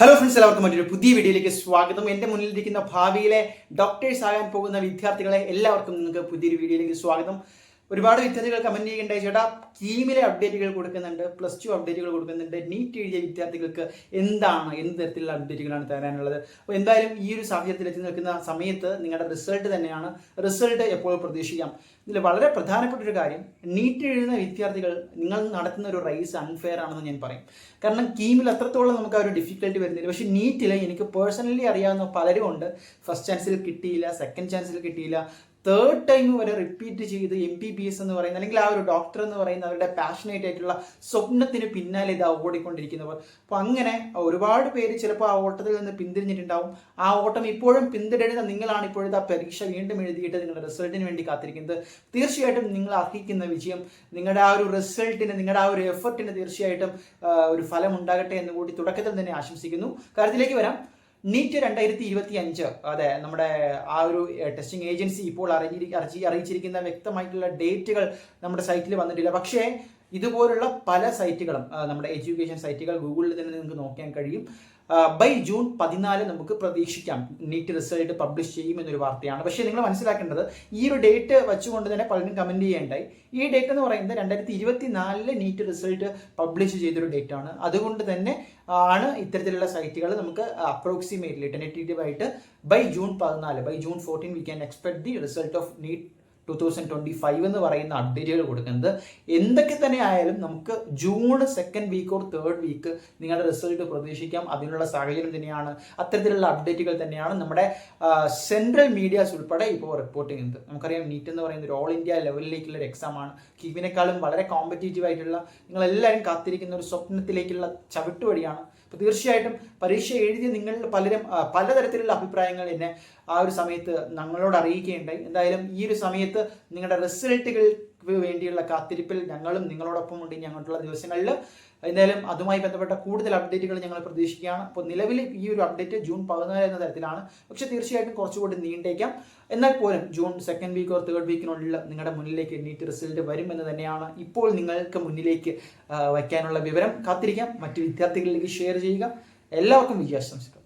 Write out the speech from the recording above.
Hello friends, എല്ലാവർക്കും മറ്റൊരു പുതിയ വീഡിയോയിലേക്ക് സ്വാഗതം. എൻ്റെ മുന്നിലിരിക്കുന്ന ഭാവിയിലെ ഡോക്ടേഴ്സ് ആകാൻ പോകുന്ന വിദ്യാർത്ഥികളെ എല്ലാവർക്കും നിങ്ങൾക്ക് പുതിയൊരു വീഡിയോയിലേക്ക് സ്വാഗതം. ഒരുപാട് വിദ്യാർത്ഥികൾ കമന്റ് ചെയ്യുകയുണ്ടായി, ചേട്ടാ കീമിലെ അപ്ഡേറ്റുകൾ കൊടുക്കുന്നുണ്ട്, +2 അപ്ഡേറ്റുകൾ കൊടുക്കുന്നുണ്ട്, നീറ്റ് എഴുതിയ വിദ്യാർത്ഥികൾക്ക് എന്ത് തരത്തിലുള്ള അപ്ഡേറ്റുകളാണ് തരാനുള്ളത്? അപ്പോൾ എന്തായാലും ഈ ഒരു സാഹചര്യത്തിൽ എത്തി നിൽക്കുന്ന സമയത്ത് നിങ്ങളുടെ റിസൾട്ട് തന്നെയാണ്. റിസൾട്ട് എപ്പോൾ പ്രതീക്ഷിക്കാം? ഇതിൽ വളരെ പ്രധാനപ്പെട്ട ഒരു കാര്യം, നീറ്റ് എഴുതുന്ന വിദ്യാർത്ഥികൾ നിങ്ങൾ നടത്തുന്ന ഒരു റേസ് അൺഫെയർ ആണെന്ന് ഞാൻ പറയും. കാരണം കീമിൽ അത്രത്തോളം നമുക്ക് ആ ഒരു ഡിഫിക്കൽട്ടി വരുന്നില്ല. പക്ഷേ നീറ്റിൽ എനിക്ക് പേഴ്സണലി അറിയാവുന്ന പലരും ഉണ്ട്, ഫസ്റ്റ് ചാൻസിൽ കിട്ടിയില്ല, സെക്കൻഡ് ചാൻസിൽ കിട്ടിയില്ല, തേർഡ് ടൈം വരെ റിപ്പീറ്റ് ചെയ്ത് MBBS എന്ന് പറയുന്ന അല്ലെങ്കിൽ ആ ഒരു ഡോക്ടർ എന്ന് പറയുന്ന അവരുടെ പാഷനേറ്റ് ആയിട്ടുള്ള സ്വപ്നത്തിന് പിന്നാലെ ഇത് ഓടിക്കൊണ്ടിരിക്കുന്നവർ. അപ്പോൾ അങ്ങനെ ഒരുപാട് പേര് ചിലപ്പോൾ ആ ഓട്ടത്തിൽ നിന്ന് പിന്തിരിഞ്ഞിട്ടുണ്ടാവും. ആ ഓട്ടം ഇപ്പോഴും പിന്തുടരുന്ന നിങ്ങളാണ് ഇപ്പോഴത്തെ ആ പരീക്ഷ വീണ്ടും എഴുതിയിട്ട് നിങ്ങളുടെ റിസൾട്ടിന് വേണ്ടി കാത്തിരിക്കുന്നത്. തീർച്ചയായിട്ടും നിങ്ങൾ അർഹിക്കുന്ന വിജയം, നിങ്ങളുടെ ആ ഒരു റിസൾട്ടിന്, നിങ്ങളുടെ ആ ഒരു എഫർട്ടിന് തീർച്ചയായിട്ടും ഒരു ഫലം ഉണ്ടാകട്ടെ എന്ന് കൂടി തുടക്കത്തിൽ തന്നെ ആശംസിക്കുന്നു. കാര്യത്തിലേക്ക് വരാം. നീറ്റ് 2025, അതെ, നമ്മുടെ ആ ഒരു ടെസ്റ്റിംഗ് ഏജൻസി ഇപ്പോൾ അറിയിച്ചിരിക്കുന്ന വ്യക്തമായിട്ടുള്ള ഡേറ്റുകൾ നമ്മുടെ സൈറ്റിൽ വന്നിട്ടില്ല. പക്ഷേ ഇതുപോലുള്ള പല സൈറ്റുകളും, നമ്മുടെ എഡ്യൂക്കേഷൻ സൈറ്റുകൾ ഗൂഗിളിൽ തന്നെ നിങ്ങൾക്ക് നോക്കാൻ കഴിയും. ബൈ ജൂൺ 14 നമുക്ക് പ്രതീക്ഷിക്കാം നീറ്റ് റിസൾട്ട് പബ്ലിഷ് ചെയ്യുമെന്നൊരു വാർത്തയാണ്. പക്ഷേ നിങ്ങൾ മനസ്സിലാക്കേണ്ടത്, ഈ ഒരു ഡേറ്റ് വെച്ചുകൊണ്ട് തന്നെ പലരും കമൻറ്റ് ചെയ്യേണ്ടായി. ഈ ഡേറ്റ് എന്ന് പറയുന്നത് 2024 നീറ്റ് റിസൾട്ട് പബ്ലിഷ് ചെയ്തൊരു ഡേറ്റ് ആണ്. അതുകൊണ്ട് തന്നെ ആണ് ഇത്തരത്തിലുള്ള സൈറ്റുകൾ നമുക്ക് അപ്രോക്സിമേറ്റ്ലി ടെൻറ്റേറ്റീവ് ആയിട്ട് by June 14 we can expect the result of NEET 2025 എന്ന് പറയുന്ന അപ്ഡേറ്റുകൾ കൊടുക്കുന്നത്. എന്തൊക്കെ തന്നെ ആയാലും നമുക്ക് June 2nd week or 3rd week നിങ്ങളുടെ റിസൾട്ട് പ്രതീക്ഷിക്കാം. അതിനുള്ള സാഹചര്യം തന്നെയാണ്, അത്തരത്തിലുള്ള അപ്ഡേറ്റുകൾ തന്നെയാണ് നമ്മുടെ സെൻട്രൽ മീഡിയാസ് ഉൾപ്പെടെ ഇപ്പോൾ റിപ്പോർട്ട് ചെയ്യുന്നത്. നമുക്കറിയാം, നീറ്റ് എന്ന് പറയുന്നത് ഒരു ഓൾ ഇന്ത്യ ലെവലിലേക്കുള്ള ഒരു എക്സാമാണ്. കീമിനേക്കാളും വളരെ കോമ്പറ്റീറ്റീവ് ആയിട്ടുള്ള, നിങ്ങളെല്ലാവരും കാത്തിരിക്കുന്ന ഒരു സ്വപ്നത്തിലേക്കുള്ള ചവിട്ടുവഴിയാണ്. അപ്പോൾ തീർച്ചയായിട്ടും പരീക്ഷ എഴുതിയ നിങ്ങൾ പലരും പലതരത്തിലുള്ള അഭിപ്രായങ്ങൾ എന്നെ ആ ഒരു സമയത്ത് ഞങ്ങളോട് അറിയിക്കുകയുണ്ടായി. എന്തായാലും ഈ ഒരു സമയത്ത് നിങ്ങളുടെ റിസൾട്ടുകൾക്ക് വേണ്ടിയുള്ള കാത്തിരിപ്പിൽ ഞങ്ങളും നിങ്ങളോടൊപ്പം ഉണ്ട് ഇനി അങ്ങോട്ടുള്ള ദിവസങ്ങളിൽ. എന്തായാലും അതുമായി ബന്ധപ്പെട്ട കൂടുതൽ അപ്ഡേറ്റുകൾ ഞങ്ങൾ പ്രതീക്ഷിക്കുകയാണ്. അപ്പോൾ നിലവിൽ ഈ ഒരു അപ്ഡേറ്റ് ജൂൺ 14 എന്ന തരത്തിലാണ്. പക്ഷേ തീർച്ചയായിട്ടും കുറച്ചുകൂടി നീണ്ടേക്കാം. എന്നാൽ പോലും June 2nd week or 3rd വീക്കിനുള്ളിൽ നിങ്ങളുടെ മുന്നിലേക്ക് നീറ്റ് റിസൾട്ട് വരുമെന്ന് തന്നെയാണ് ഇപ്പോൾ നിങ്ങൾക്ക് മുന്നിലേക്ക് വയ്ക്കാനുള്ള വിവരം. കാത്തിരിക്കാം, മറ്റു വിദ്യാർത്ഥികളിലേക്ക് ഷെയർ ചെയ്യുക. എല്ലാവർക്കും വിജയാശംസകൾ.